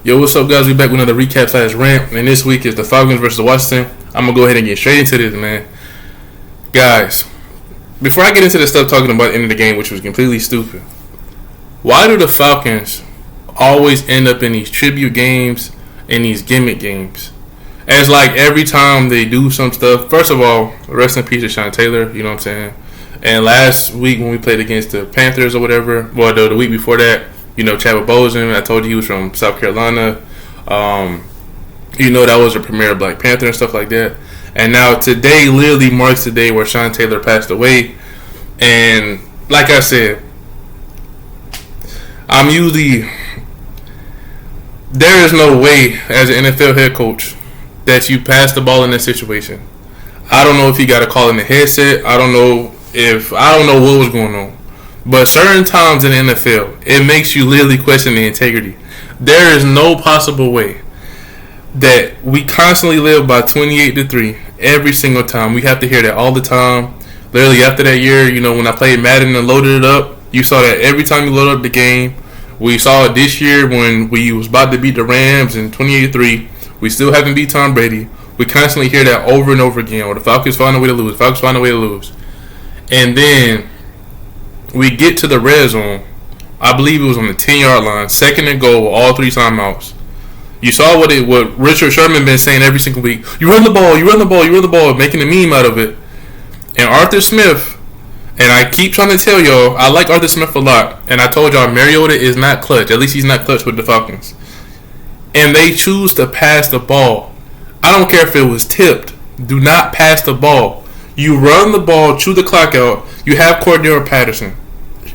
Yo, what's up, guys? We back with another recap / rant, and this week is the Falcons versus Washington. I'm gonna go ahead and get straight into this, man. Guys, before I get into the stuff talking about the end of the game, which was completely stupid, why do the Falcons always end up in these tribute games and these gimmick games? As like every time they do some stuff. First of all, rest in peace to Sean Taylor. You know what I'm saying? And last week when we played against the Panthers or whatever, well, the week before that, you know, Chadwick Boseman, I told you he was from South Carolina. You know, that was a premier Black Panther and stuff like that. And now today literally marks the day where Sean Taylor passed away. And like I said, there is no way as an NFL head coach that you pass the ball in this situation. I don't know if he got a call in the headset. I don't know what was going on. But certain times in the NFL, it makes you literally question the integrity. There is no possible way that we constantly live by 28-3 every single time. We have to hear that all the time. Literally after that year, you know, when I played Madden and loaded it up, you saw that every time you load up the game. We saw it this year when we was about to beat the Rams in 28-3. We still haven't beat Tom Brady. We constantly hear that over and over again. Or the Falcons find a way to lose. Falcons find a way to lose. And then we get to the red zone. I believe it was on the 10-yard line, 2nd and goal, all 3 timeouts. You saw what Richard Sherman been saying every single week. You run the ball, you run the ball, you run the ball, making a meme out of it. And Arthur Smith, and I keep trying to tell y'all, I like Arthur Smith a lot. And I told y'all, Mariota is not clutch. At least he's not clutch with the Falcons. And they choose to pass the ball. I don't care if it was tipped. Do not pass the ball. You run the ball, chew the clock out. You have Cordero Patterson.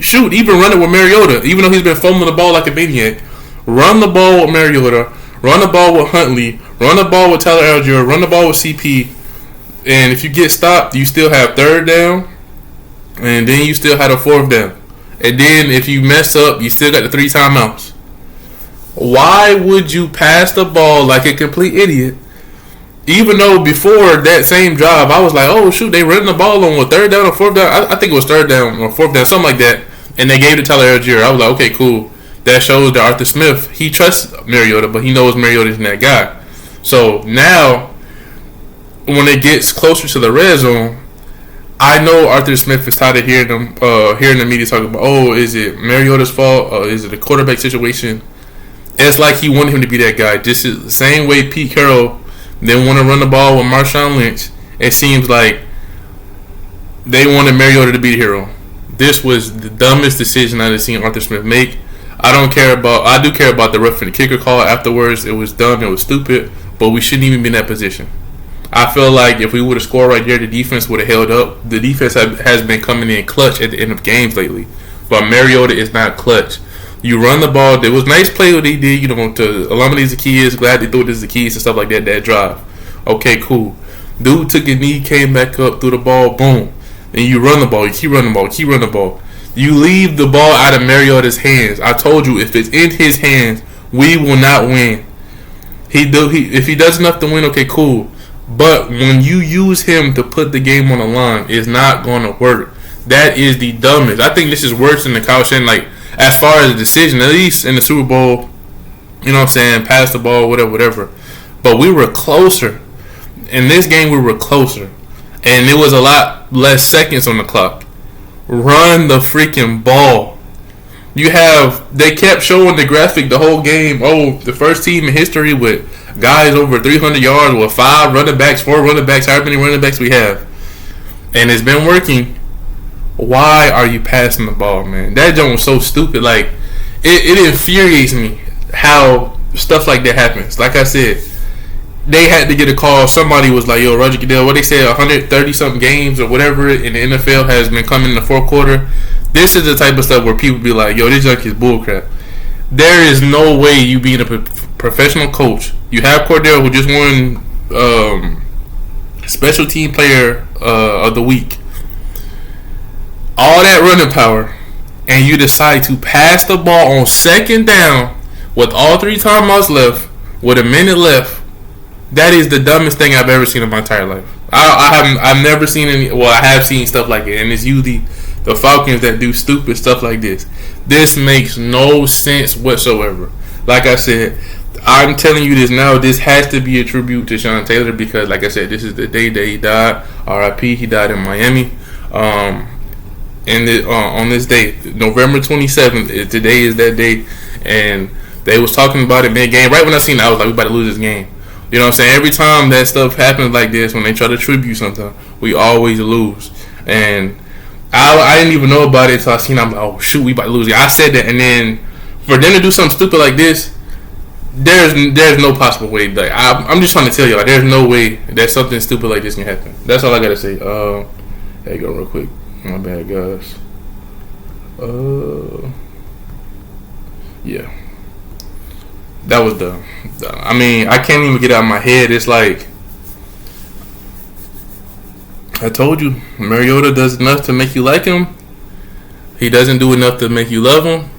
Shoot, even run it with Mariota. Even though he's been fumbling the ball like a maniac. Run the ball with Mariota. Run the ball with Huntley. Run the ball with Tyler Algier. Run the ball with CP. And if you get stopped, you still have 3rd down. And then you still had a 4th down. And then if you mess up, you still got the 3 timeouts. Why would you pass the ball like a complete idiot? Even though before that same drive, I was like, oh, shoot, they running the ball on 3rd down or 4th down. I think it was 3rd down or 4th down, something like that. And they gave it to Tyler Algier. I was like, okay, cool. That shows that Arthur Smith, he trusts Mariota, but he knows Mariota isn't that guy. So now, when it gets closer to the red zone, I know Arthur Smith is tired of hearing the media talking about, oh, is it Mariota's fault? Or is it a quarterback situation? It's like he wanted him to be that guy. Just the same way Pete Carroll didn't want to run the ball with Marshawn Lynch. It seems like they wanted Mariota to be the hero. This was the dumbest decision I've seen Arthur Smith make. I do care about the roughing the kicker call afterwards. It was dumb. It was stupid. But we shouldn't even be in that position. I feel like if we would have scored right there, the defense would have held up. The defense has been coming in clutch at the end of games lately. But Mariota is not clutch. You run the ball. There was nice play what he did, you know, to eliminate Zacchaeus. Glad they threw this Zacchaeus and stuff like that, that drive. Okay, cool. Dude took a knee, came back up, threw the ball, boom. And you run the ball. You keep running the ball. Keep running the ball. You leave the ball out of Mariota's hands. I told you, if it's in his hands, we will not win. If he does enough to win, okay, cool. But when you use him to put the game on the line, it's not going to work. That is the dumbest. I think this is worse than the Kyle Shanahan, like, as far as the decision, at least in the Super Bowl, you know what I'm saying, pass the ball, whatever. But we were closer. In this game, we were closer. And it was a lot less seconds on the clock. Run the freaking ball. They kept showing the graphic the whole game. Oh, the first team in history with guys over 300 yards with 5 running backs, 4 running backs, however many running backs we have. And it's been working. Why are you passing the ball, man? That joint was so stupid. Like, it infuriates me how stuff like that happens. Like I said, they had to get a call. Somebody was like, yo, Roger Goodell, what they said, 130-something games or whatever in the NFL has been coming in the 4th quarter. This is the type of stuff where people be like, yo, this junk is bullcrap. There is no way you being a professional coach. You have Cordero, who just won Special Team Player of the Week. All that running power, and you decide to pass the ball on 2nd down with all 3 timeouts left, with a minute left. That is the dumbest thing I've ever seen in my entire life. I've never seen any. Well, I have seen stuff like it, and it's usually the Falcons that do stupid stuff like this. This makes no sense whatsoever. Like I said, I'm telling you this now. This has to be a tribute to Sean Taylor because, like I said, this is the day that he died. R.I.P. He died in Miami. On this day, November 27th, today is that day, and they was talking about it mid-game. Right when I seen it, I was like, we about to lose this game. You know what I'm saying? Every time that stuff happens like this, when they try to tribute something, we always lose. And I didn't even know about it until I seen it. I'm like, oh, shoot, we about to lose. I said that, and then for them to do something stupid like this, there's no possible way. Like I'm just trying to tell you, like there's no way that something stupid like this can happen. That's all I gotta say. There you go, real quick. My bad, guys. Yeah, that was dumb. I mean, I can't even get it out of my head. It's like I told you, Mariota does enough to make you like him. He doesn't do enough to make you love him,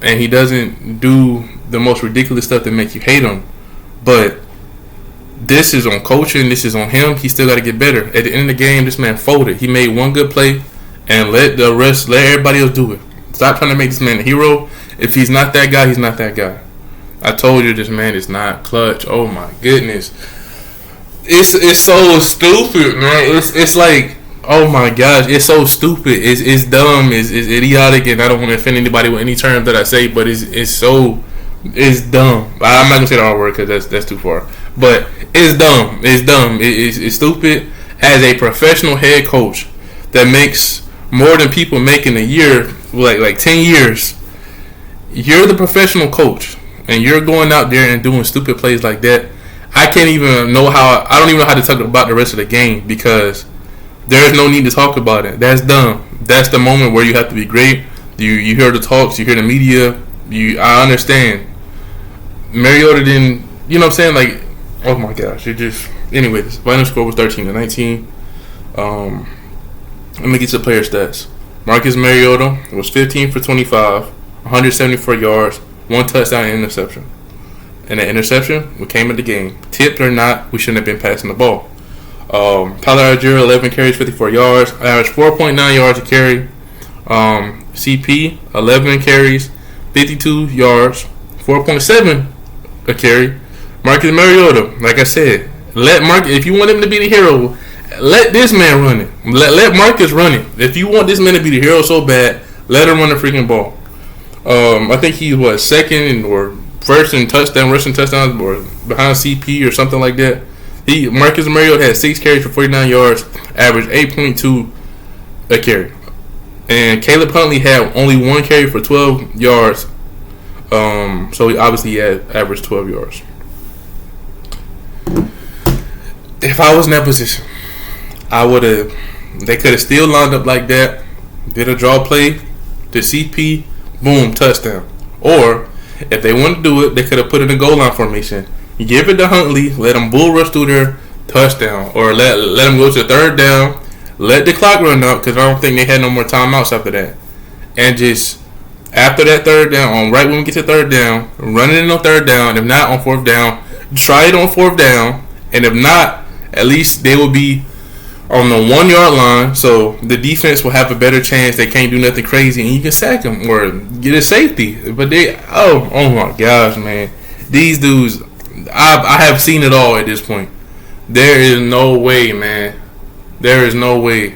and he doesn't do the most ridiculous stuff that make you hate him. But this is on coaching. This is on him. He still got to get better. At the end of the game, this man folded. He made one good play and let everybody else do it. Stop trying to make this man a hero. If he's not that guy, he's not that guy. I told you this man is not clutch. Oh my goodness. It's so stupid, man. It's like, oh my gosh, it's so stupid. It's dumb. It's idiotic, and I don't want to offend anybody with any terms that I say, but it's dumb. I'm not gonna say the R word because that's too far. But it's dumb. It's stupid. As a professional head coach that makes more than people make in a year, like 10 years, you're the professional coach, and you're going out there and doing stupid plays like that. I don't even know how to talk about the rest of the game because there's no need to talk about it. That's dumb. That's the moment where you have to be great. You hear the talks, you hear the media. I understand. Mariota didn't, you know what I'm saying? Like, oh my gosh, anyway, the final score was 13-19. Let me get to player stats. Marcus Mariota was 15 for 25, 174 yards, 1 touchdown and interception. And the interception, we came in the game. Tipped or not, we shouldn't have been passing the ball. Tyler Algier, 11 carries, 54 yards. Averaged 4.9 yards a carry. CP, 11 carries, 52 yards, 4.7 a carry. Marcus Mariota, like I said, if you want him to be the hero, let this man run it. Let Marcus run it. If you want this man to be the hero so bad, let him run the freaking ball. I think he was second or first in rushing touchdowns, or behind CP or something like that. Marcus Mariota had 6 carries for 49 yards, averaged 8.2 a carry. And Caleb Huntley had only 1 carry for 12 yards. So he obviously had averaged 12 yards. If I was in that position, they could have still lined up like that, did a draw play to CP, boom, touchdown. Or if they wanted to do it, they could have put in a goal line formation. You give it to Huntley, let him bull rush through there, touchdown. Or let him go to third down, let the clock run out, because I don't think they had no more timeouts after that. And just after that third down, right when we get to third down, run it in on third down. If not, on fourth down, try it on fourth down. And if not, at least they will be on the 1 yard line, so the defense will have a better chance. They can't do nothing crazy, and you can sack them or get a safety. But oh my gosh, man, these dudes, I have seen it all at this point. There is no way, man. There is no way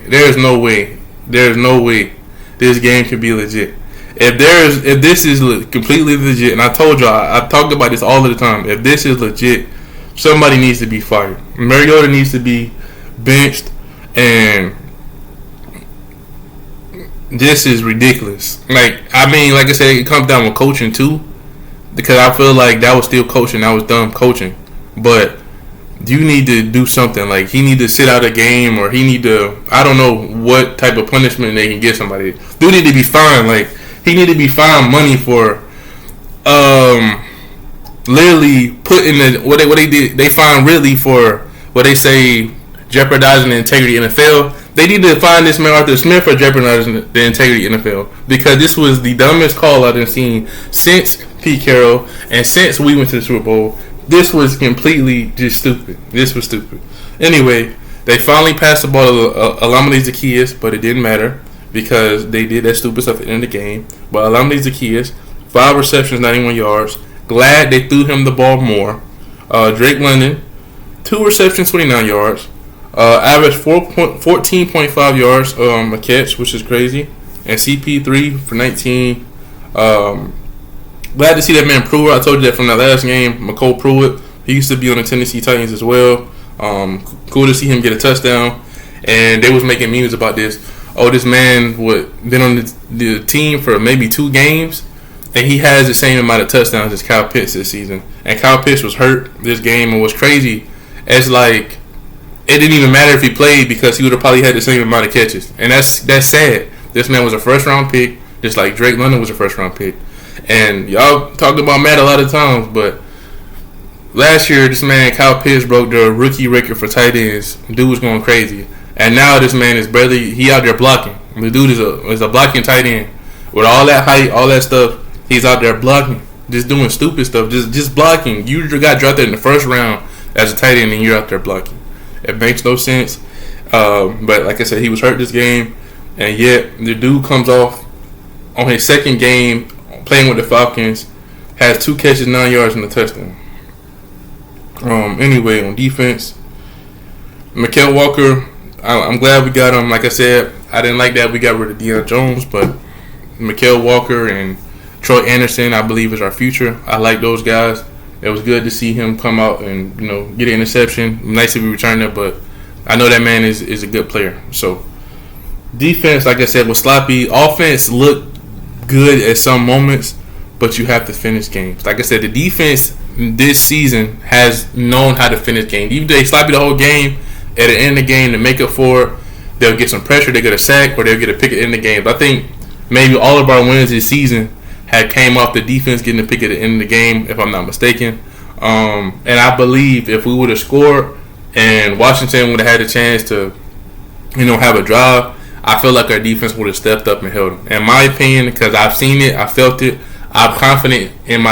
this game can be legit. If this is completely legit, and I told y'all, I talked about this all of the time. If this is legit, somebody needs to be fired. Mariota needs to be benched. And this is ridiculous. Like I said, it comes down with coaching too, because I feel like that was still coaching. That was dumb coaching. But you need to do something. Like, he need to sit out a game, or he need to, I don't know what type of punishment they can get somebody. Dude need to be fined. Like, he need to be fined money for literally putting what they did. They fined Ridley for what they say jeopardizing the integrity of the NFL. They need to find this man Arthur Smith for jeopardizing the integrity of the NFL, because this was the dumbest call I've seen since Pete Carroll and since we went to the Super Bowl. This was completely just stupid. This was stupid. Anyway, they finally passed the ball to Alameda Zaccheaus, but it didn't matter because they did that stupid stuff at the end of the game. But Alameda Zaccheaus, 5 receptions, 91 yards, Glad they threw him the ball more. Drake London, 2 receptions, 29 yards. Average 14.5 yards a catch, which is crazy. And CP3 for 19. Glad to see that man Pruitt. I told you that from that last game. McCole Pruitt. He used to be on the Tennessee Titans as well. Cool to see him get a touchdown. And they was making memes about this. Oh, this man been on the team for maybe 2 games, and he has the same amount of touchdowns as Kyle Pitts this season. And Kyle Pitts was hurt this game and was crazy. It's like it didn't even matter if he played because he would have probably had the same amount of catches. And that's sad. This man was a first-round pick, just like Drake London was a first-round pick. And y'all talked about Matt a lot of times, but last year this man Kyle Pitts broke the rookie record for tight ends. Dude was going crazy. And now this man is he out there blocking. The dude is a blocking tight end. With all that height, all that stuff, he's out there blocking. Just doing stupid stuff. Just blocking. You got drafted in the first round as a tight end and you're out there blocking. It makes no sense. But like I said, he was hurt this game. And yet, the dude comes off on his second game playing with the Falcons. Has 2 catches, 9 yards, and a touchdown. Anyway, on defense, Mykal Walker, I'm glad we got him. Like I said, I didn't like that we got rid of Deion Jones, but Mykal Walker and Troy Anderson, I believe, is our future. I like those guys. It was good to see him come out and get an interception. Nice to be returning it, but I know that man is a good player. So defense, like I said, was sloppy. Offense looked good at some moments, but you have to finish games. Like I said, the defense this season has known how to finish games. Even though they sloppy the whole game, at the end of the game to make up for it, they'll get some pressure, they get a sack, or they'll get a pick at the end of the game. But I think maybe all of our wins this season had came off the defense getting a pick at the end of the game, if I'm not mistaken. And I believe if we would have scored and Washington would have had a chance to, have a drive, I feel like our defense would have stepped up and held them. In my opinion, because I've seen it, I felt it, I'm confident in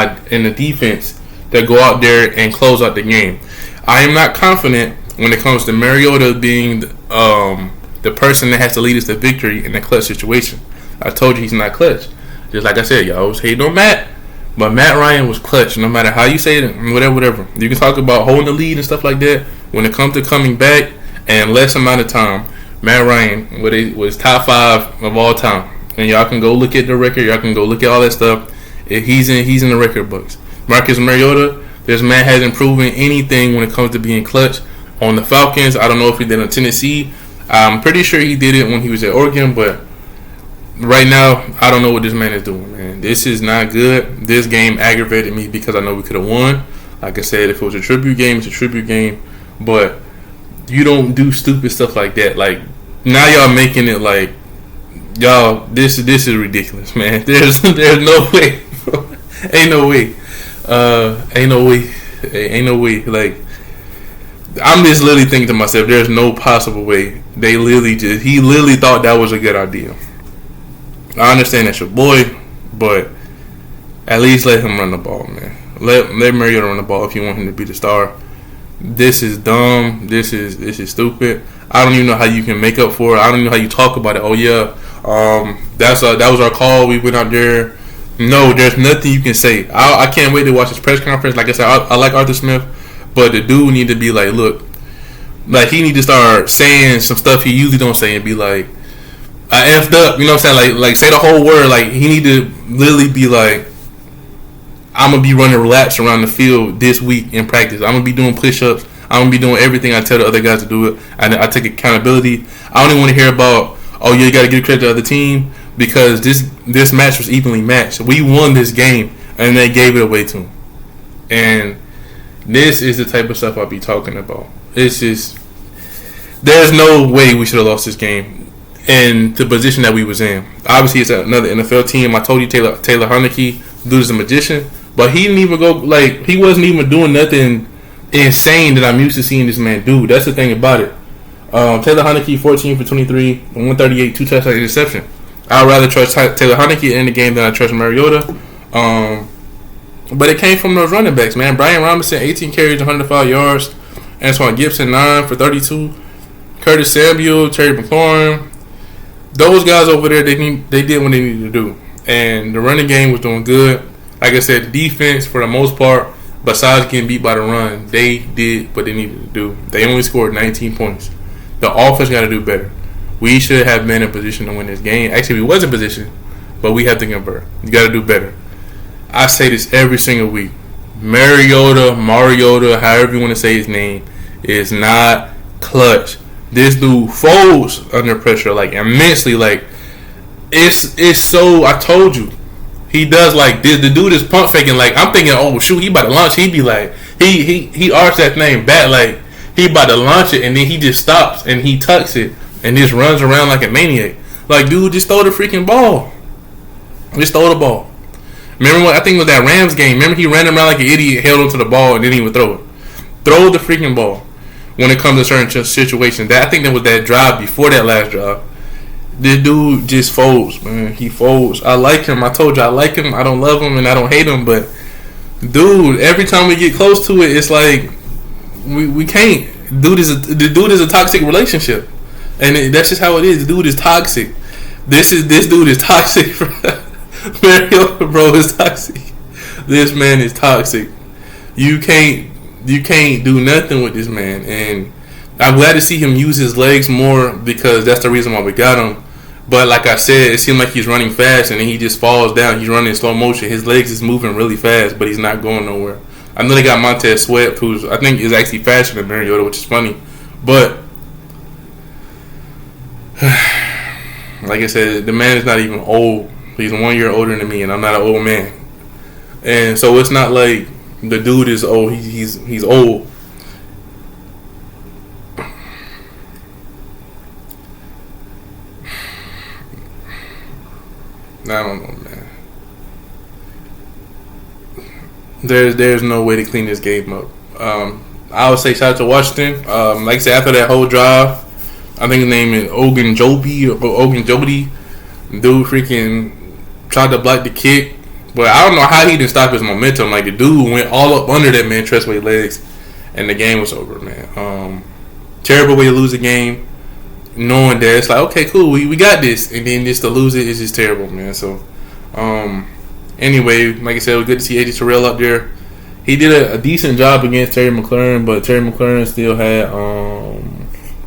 the defense to go out there and close out the game. I am not confident when it comes to Mariota being the person that has to lead us to victory in a clutch situation. I told you he's not clutch. Just like I said, y'all was hating on Matt, but Matt Ryan was clutch. No matter how you say it, whatever. You can talk about holding the lead and stuff like that. When it comes to coming back and less amount of time, Matt Ryan was top 5 of all time. And y'all can go look at the record. Y'all can go look at all that stuff. He's in the record books. Marcus Mariota, this man hasn't proven anything when it comes to being clutch. On the Falcons, I don't know if he did on Tennessee. I'm pretty sure he did it when he was at Oregon, but right now, I don't know what this man is doing, man. This is not good. This game aggravated me because I know we could have won. Like I said, if it was a tribute game, it's a tribute game. But you don't do stupid stuff like that. Like, now y'all making it like, y'all, this is ridiculous, man. There's no way. Ain't no way. Ain't no way. Like, I'm just literally thinking to myself, there's no possible way. He literally thought that was a good idea. I understand that's your boy, but at least let him run the ball, man. Let Mariota run the ball if you want him to be the star. This is dumb. This is stupid. I don't even know how you can make up for it. I don't know how you talk about it. Oh yeah, that was our call. We went out there. No, there's nothing you can say. I can't wait to watch this press conference. Like I said, I like Arthur Smith. But the dude need to be like, look, like he need to start saying some stuff he usually don't say and be like, I effed up, you know what I'm saying? Like say the whole word. Like he need to literally be like, I'm gonna be running laps around the field this week in practice. I'm gonna be doing push-ups. I'm gonna be doing everything I tell the other guys to do it. I take accountability. I don't even want to hear about, oh yeah, you gotta give credit to the other team because this match was evenly matched. We won this game and they gave it away to him. And this is the type of stuff I'll be talking about. It's just, there's no way we should have lost this game in the position that we was in. Obviously, it's another NFL team. I told you Taylor Heineke, dude is a magician, but he didn't even go, like, he wasn't even doing nothing insane that I'm used to seeing this man do. That's the thing about it. Taylor Heineke, 14 for 23, 138, 2 touchdowns, interception. I'd rather trust Taylor Heineke in the game than I trust Mariota. But it came from those running backs, man. Brian Robinson, 18 carries, 105 yards. Antoine Gibson, 9 for 32. Curtis Samuel, Terry McLaurin. Those guys over there, they did what they needed to do. And the running game was doing good. Like I said, the defense for the most part, besides getting beat by the run, they did what they needed to do. They only scored 19 points. The offense got to do better. We should have been in position to win this game. Actually, we was in position, but we have to convert. You got to do better. I say this every single week. Mariota, however you want to say his name, is not clutch. This dude folds under pressure like immensely. Like it's so. I told you, he does like this. The dude is pump faking. Like I'm thinking, oh shoot, he about to launch. He be like, he arched that thing back like he about to launch it, and then he just stops and he tucks it and just runs around like a maniac. Like dude, just throw the freaking ball. Just throw the ball. Remember what I think it was that Rams game? Remember he ran around like an idiot, held onto the ball, and then he would throw it. Throw the freaking ball when it comes to certain situations. I think that was that drive before that last drive. This dude just folds, man. He folds. I like him. I told you I like him. I don't love him and I don't hate him, but dude, every time we get close to it, it's like we can't. The dude is a toxic relationship, and that's just how it is. The dude is toxic. This dude is toxic. Mariota, bro, is toxic. This man is toxic. You can't do nothing with this man, and I'm glad to see him use his legs more because that's the reason why we got him. But like I said, it seemed like he's running fast and then he just falls down. He's running in slow motion. His legs is moving really fast, but he's not going nowhere. I know they got Montez Sweat, who's I think is actually faster than Mariota, which is funny. But like I said, the man is not even old. He's 1 year older than me, and I'm not an old man. And so it's not like the dude is old. He's old. I don't know, man. There's no way to clean this game up. I would say shout out to Washington. Like I said, after that whole drive, I think his name is Ogunjobi. Dude freaking tried to block the kick, but I don't know how he didn't stop his momentum. Like the dude went all up under that man Tressway's legs, and the game was over, man. Terrible way to lose a game. Knowing that it's like, okay, cool, we got this, and then just to lose it is just terrible, man. So, anyway, like I said, it was good to see AJ Terrell up there. He did a decent job against Terry McLaurin, but Terry McLaurin still had. Oh,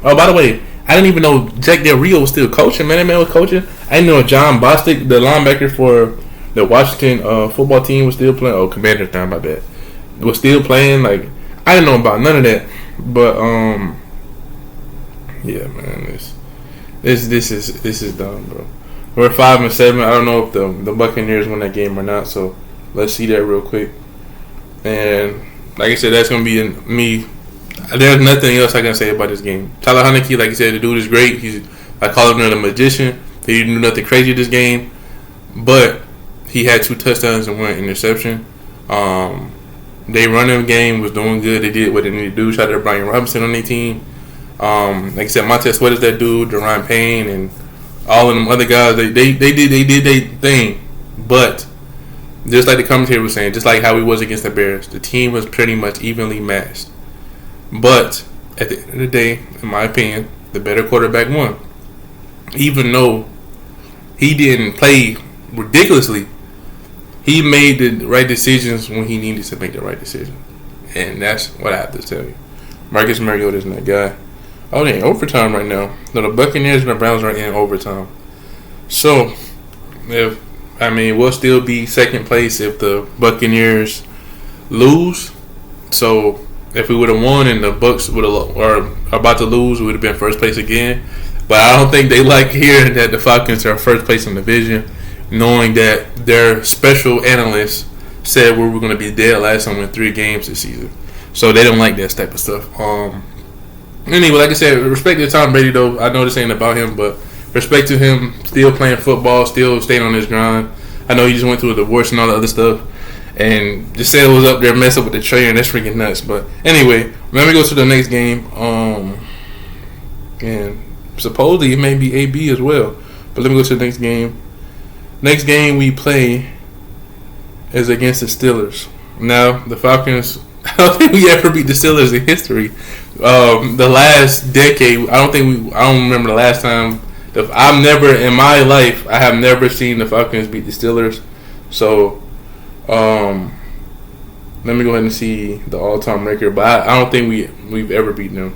by the way, I didn't even know Jack Del Rio was still coaching. Man, that man was coaching. I didn't know John Bostic, the linebacker for the Washington football team, was still playing. Oh, Commanders, down my bad. Was still playing. Like I didn't know about none of that, but yeah, man, this is dumb, bro. We're 5-7. I don't know if the Buccaneers win that game or not. So let's see that real quick. And like I said, that's gonna be me. There's nothing else I can say about this game. Tyler Heinicke, like I said, the dude is great. I call him the magician. He didn't do nothing crazy this game, but he had 2 touchdowns and 1 interception. They running game was doing good. They did what they needed to do. Shout out to Brian Robinson on their team. Like I said, Montez Sweat is that dude, Deron Payne, and all of them other guys. They did their thing, but just like the commentator was saying, just like how he was against the Bears, the team was pretty much evenly matched. But at the end of the day, in my opinion, the better quarterback won. Even though he didn't play ridiculously, he made the right decisions when he needed to make the right decision, and that's what I have to tell you. Marcus Mariota isn't that guy. Oh, they're in overtime right now. No, the Buccaneers and the Browns are in overtime. So, we'll still be second place if the Buccaneers lose. So, if we would have won and the Bucs would have are about to lose, we would have been first place again. But I don't think they like hearing that the Falcons are first place in the division, knowing that their special analysts said we were going to be dead last time we won 3 games this season. So they don't like that type of stuff. Anyway, like I said, respect to Tom Brady, though. I know this ain't about him, but respect to him still playing football, still staying on his grind. I know he just went through a divorce and all the other stuff. And Giselle was up there messing with the tray, and that's freaking nuts. But anyway, let me go to the next game. And supposedly it may be AB as well. But let me go to the next game. Next game we play is against the Steelers. Now, the Falcons, I don't think we ever beat the Steelers in history. The last decade, I don't remember the last time. In my life, I have never seen the Falcons beat the Steelers. So, Let me go ahead and see the all-time record, but I don't think we've ever beaten them.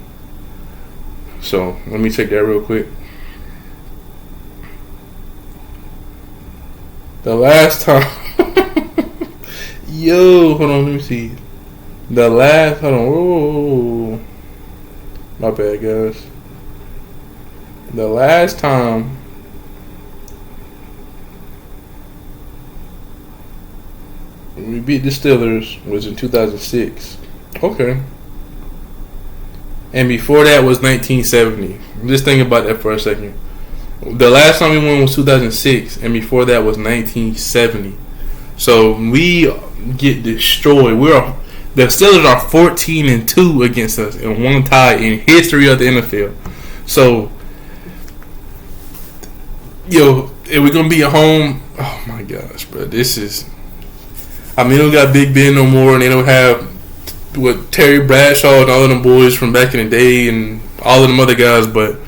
So let me check that real quick. The last time, hold on, let me see. Hold on, whoa. My bad, guys. The last time we beat the Steelers was in 2006. Okay. And before that was 1970. Just think about that for a second. The last time we won was 2006, and before that was 1970. So we get destroyed. The Steelers are 14-2 against us in one tie in history of the NFL. So, if we're gonna be at home, oh my gosh, bro, this is. I mean, they don't got Big Ben no more, and they don't have Terry Bradshaw and all of them boys from back in the day, and all of them other guys, but.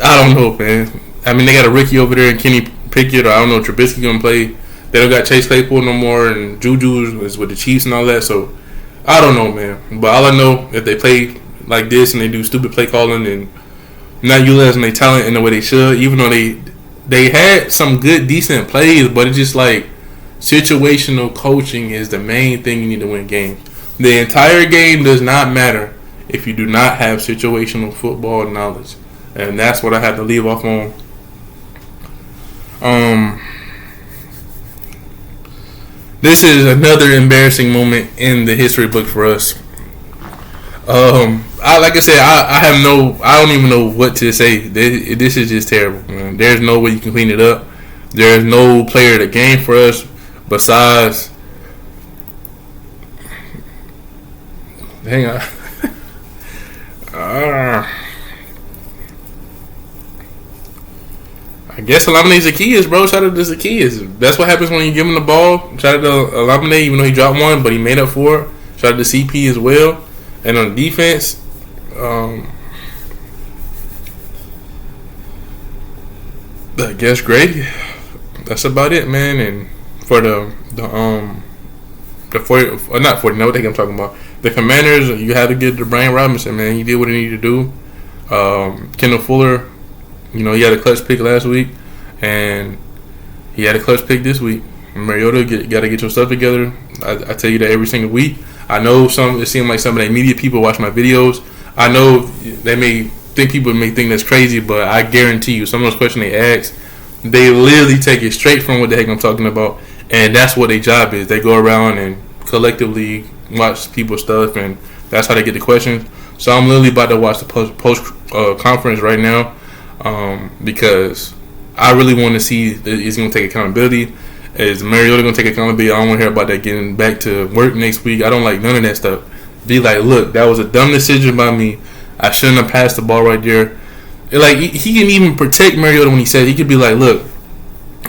I don't know, man. I mean, they got a rookie over there and Kenny Pickett, or I don't know, Trubisky gonna play. They don't got Chase Claypool no more, and Juju is with the Chiefs and all that. So I don't know, man. But all I know, if they play like this and they do stupid play calling and not utilizing their talent in the way they should, even though they had some good, decent plays, but it's just like situational coaching is the main thing you need to win games. The entire game does not matter if you do not have situational football knowledge. And that's what I had to leave off on. This is another embarrassing moment in the history book for us. Like I said, I don't even know what to say. This is just terrible, man. There's no way you can clean it up. There's no player of the game for us besides. Hang on. I guess Olamide Zaccheaus, bro. Shout out to Zaccheaus. That's what happens when you give him the ball. Shout out to Olamide, even though he dropped one, but he made up for it. Shout out to CP as well. And on defense, I guess Grady. That's about it, man. And for the 40, not 40, no, what I'm talking about. The Commanders, you had to get to Brian Robinson, man. He did what he needed to do. Kendall Fuller, he had a clutch pick last week, and he had a clutch pick this week. Mariota, got to get your stuff together. I tell you that every single week. I know it seems like some of the media people watch my videos. I know people may think that's crazy, but I guarantee you, some of those questions they ask, they literally take it straight from what the heck I'm talking about, and that's what their job is. They go around and collectively watch people's stuff, and that's how they get the questions. So I'm literally about to watch the post conference right now. Because I really want to see that he's going to take accountability. Is Mariota going to take accountability? I don't want to hear about that getting back to work next week. I don't like none of that stuff. Be like, look, that was a dumb decision by me. I shouldn't have passed the ball right there. Like, he can even protect Mariota when he said, he could be like, look,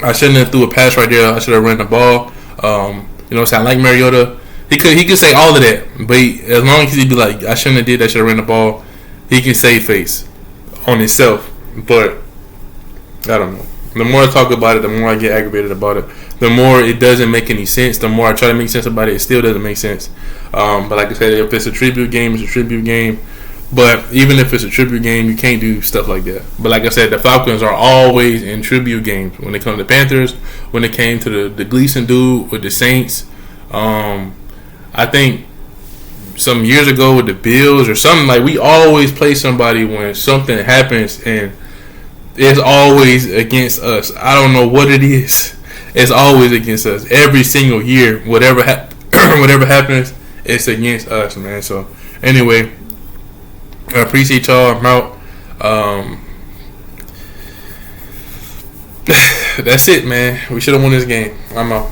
I shouldn't have threw a pass right there. I should have ran the ball. I like Mariota. He could say all of that, but as long as he be like, I shouldn't have did that, I should have ran the ball, he can save face on himself. But I don't know. The more I talk about it, the more I get aggravated about it. The more it doesn't make any sense. The more I try to make sense about it, it still doesn't make sense. But like I said, if it's a tribute game, it's a tribute game. But even if it's a tribute game, you can't do stuff like that. But like I said, the Falcons are always in tribute games. When it comes to the Panthers, when it came to the Gleason dude with the Saints, I think some years ago with the Bills or something, like we always play somebody when something happens and it's always against us. I don't know what it is. It's always against us. Every single year, whatever happens, it's against us, man. So anyway, I appreciate y'all. I'm out. That's it, man. We should have won this game. I'm out.